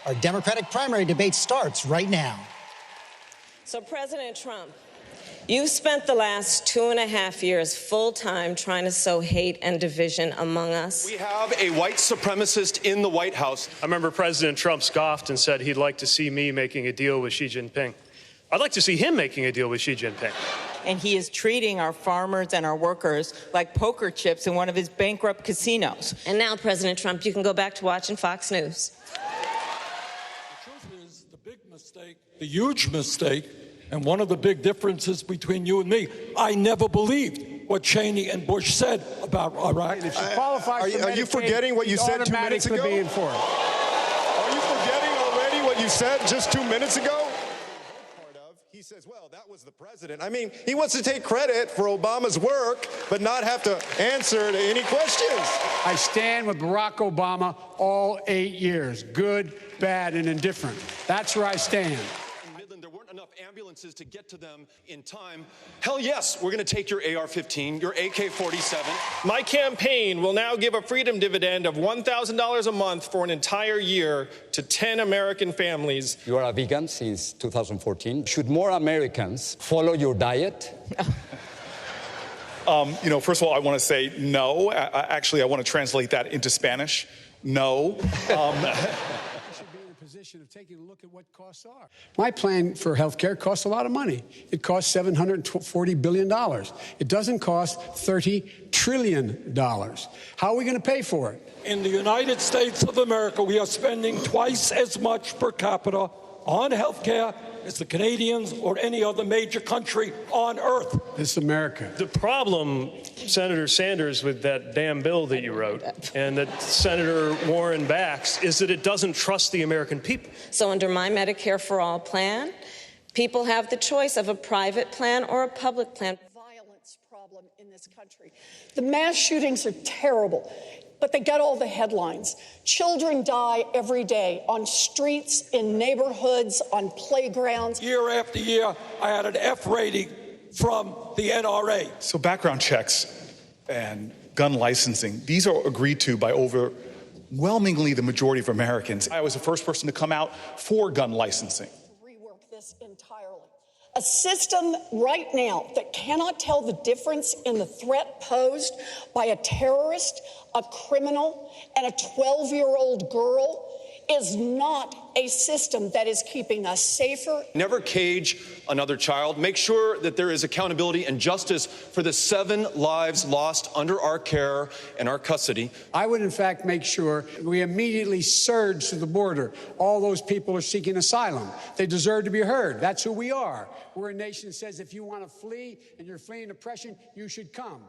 Our Democratic primary debate starts right now. So, President Trump, you've spent the last 2.5 years full-time trying to sow hate and division among us. We have a white supremacist in the White House. I remember President Trump scoffed and said he'd like to see me making a deal with Xi Jinping. I'd like to see him making a deal with Xi Jinping. And he is treating our farmers and our workers like poker chips in one of his bankrupt casinos. And now, President Trump, you can go back to watching Fox News. The truth is, the big mistake, the huge mistake, and one of the big differences between you and me, I never believed what Cheney and Bush said about Iraq. If she qualifies for Medicaid, are you forgetting what you said 2 minutes ago? Be in for it. Are you forgetting already what you said just 2 minutes ago? He says, well, that was the president. I mean, he wants to take credit for Obama's work, but not have to answer to any questions. I stand with Barack Obama all 8 years, good, bad, and indifferent. That's where I stand. There weren't enough ambulances to get to them in time. Hell yes, we're going to take your AR-15, your AK-47. My campaign will now give a freedom dividend of $1,000 a month for an entire year to 10 American families. You are a vegan since 2014. Should more Americans follow your diet? First of all, I want to say no. Actually, I want to translate that into Spanish. No. Of taking a look at what costs are. My plan for health care costs a lot of money. It costs $740 billion. It doesn't cost $30 trillion. How are we going to pay for it? In the United States of America, we are spending twice as much per capita on health care as the Canadians or any other major country on earth. This is America. The problem, Senator Sanders, with that damn bill that you wrote and that Senator Warren backs is that it doesn't trust the American people. So under my Medicare for All plan, people have the choice of a private plan or a public plan. Violence problem in this country. The mass shootings are terrible, but they get all the headlines. Children die every day on streets, in neighborhoods, on playgrounds. Year after year, I had an F rating from the NRA. So background checks and gun licensing, these are agreed to by overwhelmingly the majority of Americans. I was the first person to come out for gun licensing. Rework this entirely. A system right now that cannot tell the difference in the threat posed by a terrorist, a criminal, and a 12-year-old girl is not a system that is keeping us safer. Never cage another child. Make sure that there is accountability and justice for the 7 lives lost under our care and our custody. I would, in fact, make sure we immediately surge to the border. All those people are seeking asylum. They deserve to be heard. That's who we are. We're a nation that says if you want to flee and you're fleeing oppression, you should come.